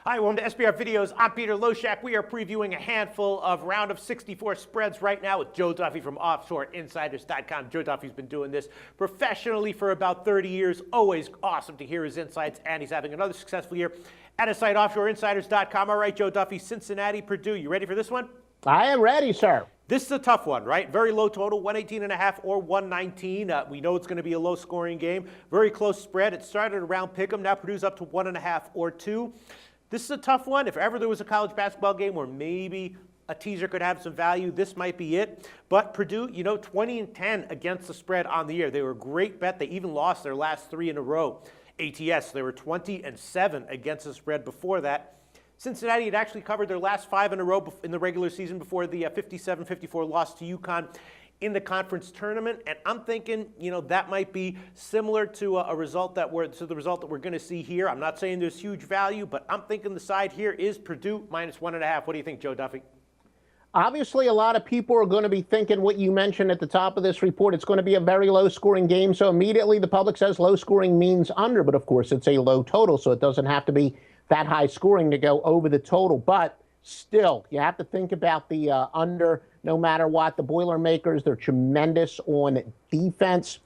Hi, welcome to SBR Videos. I'm Peter Loshak. We are previewing a handful of round of 64 spreads right now with Joe Duffy from OffshoreInsiders.com. Joe Duffy's been doing this professionally for about 30 years. Always awesome to hear his insights, and he's having another successful year at his site, OffshoreInsiders.com. All right, Joe Duffy, Cincinnati, Purdue. You ready for this one? I am ready, sir. This is a tough one, right? Very low total, 118.5 or 119. We know it's going to be a low-scoring game. Very close spread. It started around pick'em. Now Purdue's up to 1.5 or 2. This is a tough one. If ever there was a college basketball game where maybe a teaser could have some value, this might be it. But Purdue, 20-10 against the spread on the year. They were a great bet. They even lost their last 3 in a row. ATS, they were 20-7 against the spread before that. Cincinnati had actually covered their last 5 in a row in the regular season before the 57-54 loss to UConn in the conference tournament, and I'm thinking, that might be similar to the result that we're going to see here. I'm not saying there's huge value, but I'm thinking the side here is Purdue minus 1.5. What do you think, Joe Duffy? Obviously, a lot of people are going to be thinking what you mentioned at the top of this report. It's going to be a very low-scoring game, so immediately the public says low-scoring means under, but of course it's a low total, so it doesn't have to be that high scoring to go over the total. But still, you have to think about the under no matter what. The Boilermakers, they're tremendous on defense.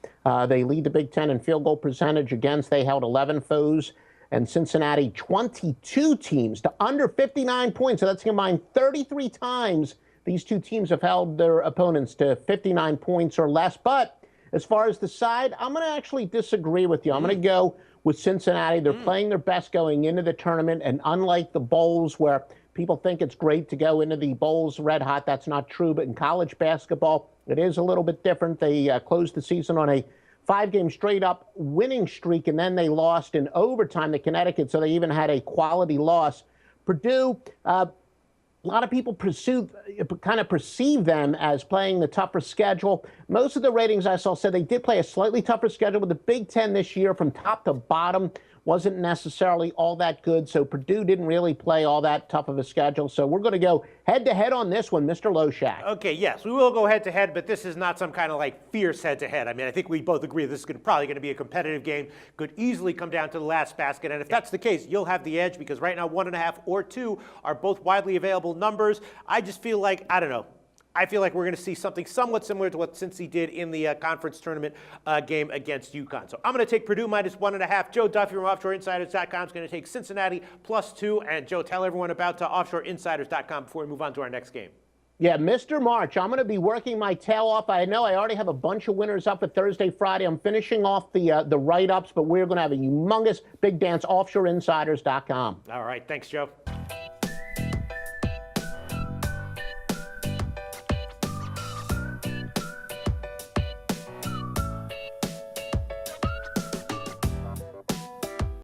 They lead the Big Ten in field goal percentage against. They held 11 foes, and Cincinnati 22 teams to under 59 points. So that's combined 33 times these two teams have held their opponents to 59 points or less. But as far as the side, I'm going to actually disagree with you. I'm going to go with Cincinnati. They're playing their best going into the tournament, and unlike the bowls where people think it's great to go into the bowls red hot, that's not true. But in college basketball, it is a little bit different. They closed the season on a 5-game straight-up winning streak, and then they lost in overtime to Connecticut, so they even had a quality loss. Purdue, a lot of people kind of perceive them as playing the tougher schedule. Most of the ratings I saw said they did play a slightly tougher schedule, but the Big Ten this year from top to bottom wasn't necessarily all that good. So Purdue didn't really play all that tough of a schedule. So we're going to go head-to-head on this one, Mr. Loshak. Okay, yes, we will go head-to-head, but this is not some kind of like fierce head-to-head. I mean, I think we both agree this is probably going to be a competitive game. Could easily come down to the last basket. And if that's the case, you'll have the edge because right now 1.5 or 2 are both widely available numbers. I just feel like, I don't know. I feel like we're going to see something somewhat similar to what Cincy did in the conference tournament game against UConn. So I'm going to take Purdue minus 1.5. Joe Duffy from OffshoreInsiders.com is going to take Cincinnati plus 2. And Joe, tell everyone about OffshoreInsiders.com before we move on to our next game. Yeah, Mr. March, I'm going to be working my tail off. I know I already have a bunch of winners up for Thursday, Friday. I'm finishing off the write-ups, but we're going to have a humongous big dance, OffshoreInsiders.com. All right. Thanks, Joe.